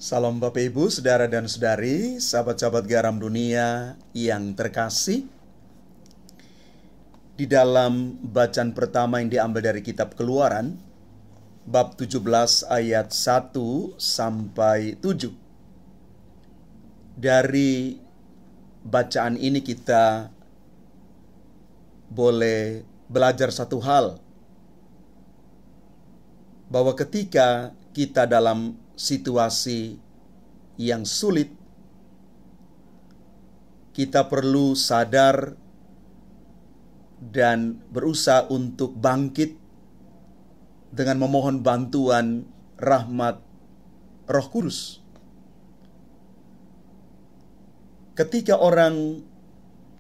Salam Bapak Ibu, Saudara dan Saudari, sahabat-sahabat garam dunia yang terkasih. Di dalam bacaan pertama yang diambil dari kitab Keluaran, bab 17 ayat 1 sampai 7. Dari bacaan ini kita boleh belajar satu hal, bahwa ketika kita dalam situasi yang sulit, kita perlu sadar dan berusaha untuk bangkit dengan memohon bantuan rahmat Roh Kudus. Ketika orang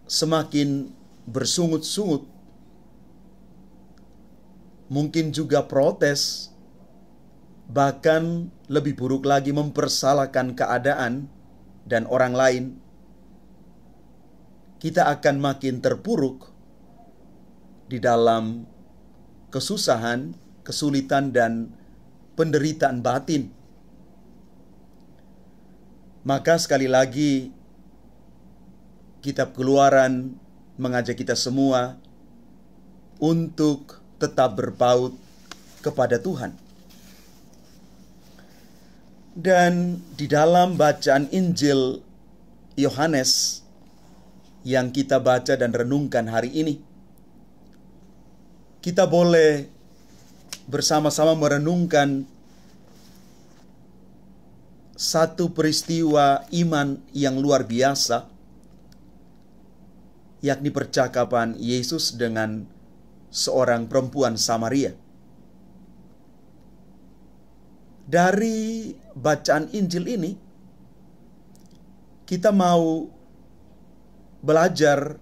semakin bersungut-sungut, mungkin juga protes, bahkan lebih buruk lagi mempersalahkan keadaan dan orang lain, kita akan makin terpuruk di dalam kesusahan, kesulitan, dan penderitaan batin. Maka sekali lagi, kitab Keluaran mengajak kita semua untuk tetap berpaut kepada Tuhan. Dan di dalam bacaan Injil Yohanes yang kita baca dan renungkan hari ini, kita boleh bersama-sama merenungkan satu peristiwa iman yang luar biasa, yakni percakapan Yesus dengan seorang perempuan Samaria. Dari bacaan Injil ini, kita mau belajar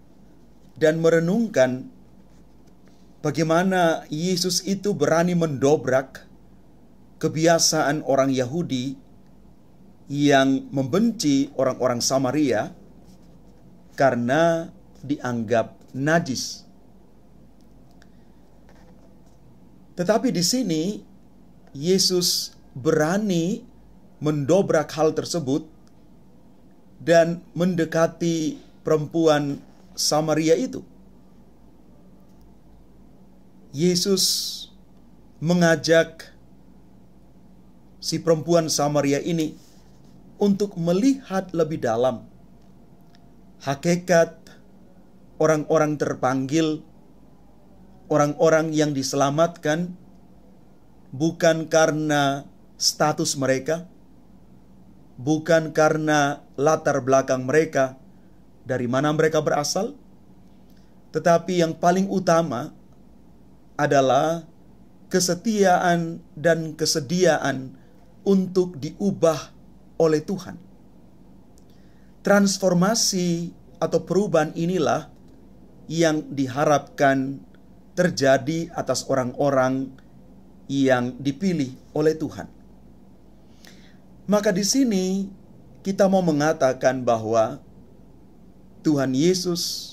dan merenungkan bagaimana Yesus itu berani mendobrak kebiasaan orang Yahudi yang membenci orang-orang Samaria karena dianggap najis. Tetapi di sini Yesus berani mendobrak hal tersebut dan mendekati perempuan Samaria itu. Yesus mengajak si perempuan Samaria ini untuk melihat lebih dalam hakikat orang-orang terpanggil, orang-orang yang diselamatkan bukan karena status mereka, bukan karena latar belakang mereka, dari mana mereka berasal, tetapi yang paling utama adalah kesetiaan dan kesediaan untuk diubah oleh Tuhan. Transformasi atau perubahan inilah yang diharapkan terjadi atas orang-orang yang dipilih oleh Tuhan. Maka di sini kita mau mengatakan bahwa Tuhan Yesus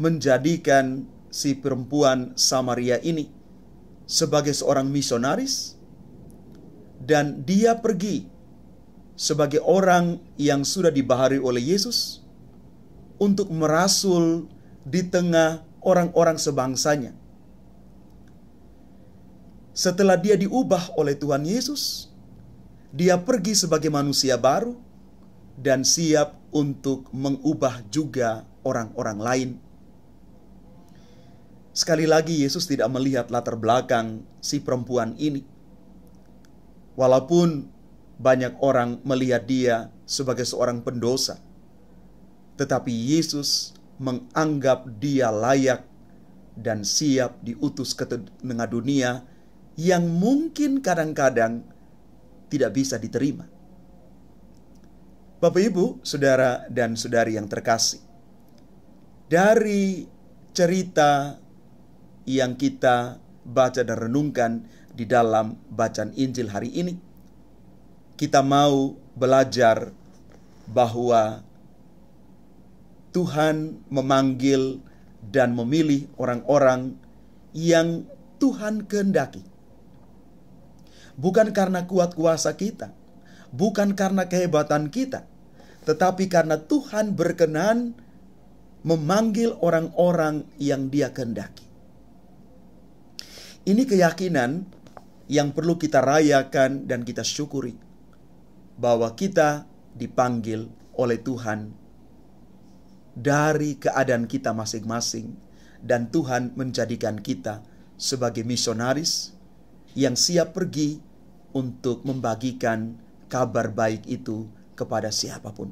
menjadikan si perempuan Samaria ini sebagai seorang misionaris, dan dia pergi sebagai orang yang sudah dibahari oleh Yesus untuk merasul di tengah orang-orang sebangsanya. Setelah dia diubah oleh Tuhan Yesus, dia pergi sebagai manusia baru dan siap untuk mengubah juga orang-orang lain. Sekali lagi, Yesus tidak melihat latar belakang si perempuan ini. Walaupun banyak orang melihat dia sebagai seorang pendosa, tetapi Yesus menganggap dia layak dan siap diutus ke tengah dunia yang mungkin kadang-kadang tidak bisa diterima. Bapak, Ibu, Saudara dan Saudari yang terkasih, dari cerita yang kita baca dan renungkan di dalam bacaan Injil hari ini, kita mau belajar bahwa Tuhan memanggil dan memilih orang-orang yang Tuhan kehendaki. Bukan karena kuat kuasa kita, bukan karena kehebatan kita, tetapi karena Tuhan berkenan memanggil orang-orang yang Dia kehendaki. Ini keyakinan yang perlu kita rayakan dan kita syukuri, bahwa kita dipanggil oleh Tuhan dari keadaan kita masing-masing, dan Tuhan menjadikan kita sebagai misionaris yang siap pergi untuk membagikan kabar baik itu kepada siapapun.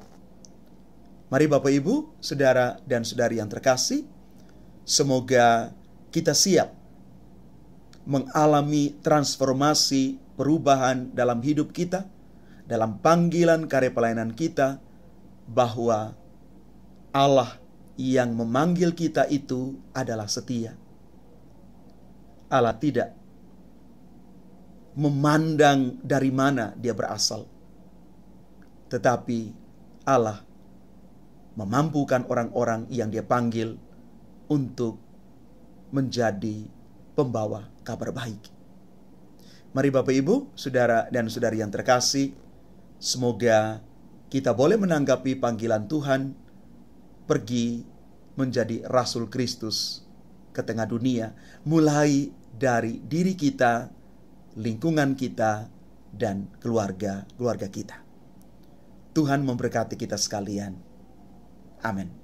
Mari Bapak Ibu, saudara dan saudari yang terkasih, semoga kita siap mengalami transformasi perubahan dalam hidup kita, dalam panggilan karya pelayanan kita, bahwa Allah yang memanggil kita itu adalah setia. Allah tidak memandang dari mana dia berasal, tetapi Allah memampukan orang-orang yang Dia panggil untuk menjadi pembawa kabar baik. Mari Bapak Ibu, saudara dan saudari yang terkasih, semoga kita boleh menanggapi panggilan Tuhan pergi menjadi Rasul Kristus ke tengah dunia, mulai dari diri kita, lingkungan kita, dan keluarga kita. Tuhan memberkati kita sekalian. Amin.